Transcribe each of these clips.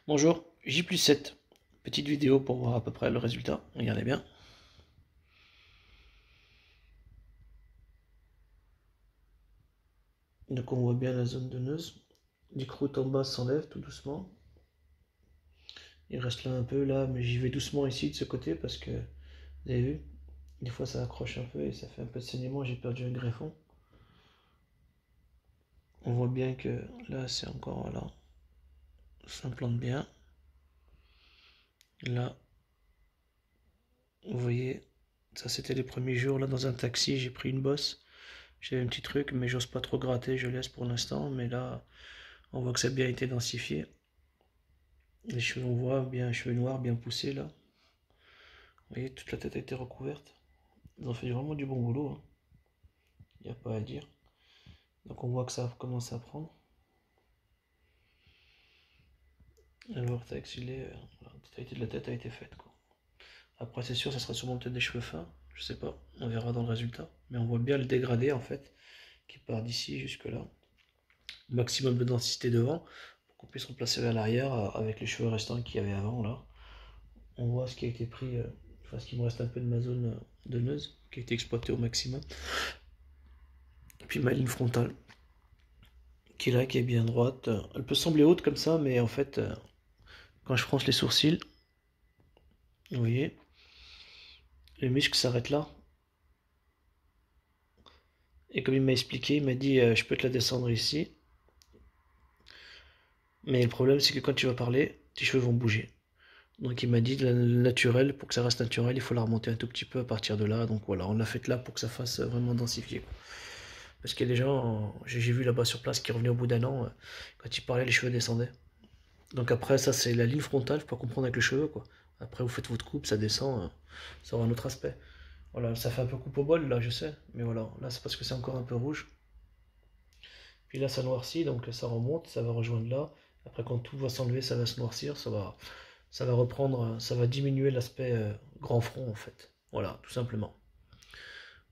Bonjour, J+7. Petite vidéo pour voir à peu près le résultat. Regardez bien. Donc on voit bien la zone donneuse. Les croûtes en bas s'enlèvent tout doucement. Il reste là un peu là, mais j'y vais doucement ici de ce côté parce que, vous avez vu, des fois ça accroche un peu et ça fait un peu de saignement. J'ai perdu un greffon. On voit bien que là c'est encore là. Ça implante bien. Là, vous voyez, ça c'était les premiers jours. Là dans un taxi, j'ai pris une bosse. J'avais un petit truc, mais j'ose pas trop gratter, je laisse pour l'instant. Mais là, on voit que ça a bien été densifié. Les cheveux, on voit bien, cheveux noirs, bien poussés là. Vous voyez, toute la tête a été recouverte. Ils ont fait vraiment du bon boulot, il n'y a pas à dire. Donc on voit que ça a commencé à prendre. Le vortex, la totalité de la tête a été faite, quoi. Après, c'est sûr, ça sera sûrement peut-être des cheveux fins. Je sais pas, on verra dans le résultat. Mais on voit bien le dégradé en fait, qui part d'ici jusque là. Maximum de densité devant, pour qu'on puisse replacer vers l'arrière avec les cheveux restants qu'il y avait avant là. On voit ce qui a été pris, enfin ce qui me reste un peu de ma zone donneuse, qui a été exploitée au maximum. Et puis ma ligne frontale, qui est là, qui est bien droite. Elle peut sembler haute comme ça, mais en fait, quand je fronce les sourcils, vous voyez, le muscle s'arrête là. Et comme il m'a expliqué, il m'a dit je peux te la descendre ici. Mais le problème, c'est que quand tu vas parler, tes cheveux vont bouger. Donc il m'a dit le naturel, pour que ça reste naturel, il faut la remonter un tout petit peu à partir de là. Donc voilà, on l'a fait là pour que ça fasse vraiment densifié. Parce qu'il y a des gens, j'ai vu là-bas sur place, qui revenaient au bout d'un an, quand ils parlaient, les cheveux descendaient. Donc après, ça c'est la ligne frontale, faut pas comprendre avec les cheveux, quoi. Après, vous faites votre coupe, ça descend, ça aura un autre aspect. Voilà, ça fait un peu coupe au bol, là, je sais. Mais voilà, là c'est parce que c'est encore un peu rouge. Puis là, ça noircit, donc ça remonte, ça va rejoindre là. Après, quand tout va s'enlever, ça va se noircir, ça va reprendre, ça va diminuer l'aspect grand front, en fait. Voilà, tout simplement.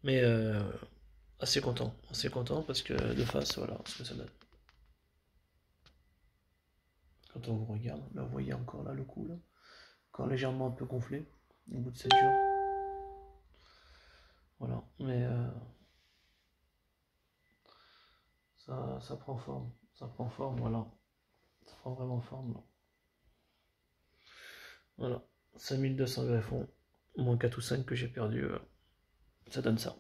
Mais assez content parce que de face, voilà ce que ça donne. Quand on vous regarde, là, vous voyez encore là le cou, là, encore légèrement un peu gonflé, au bout de 7 jours. Voilà, mais ça prend forme, voilà. Ça prend vraiment forme, là. Voilà, 5200 greffons, moins 4 ou 5 que j'ai perdu, ça donne ça.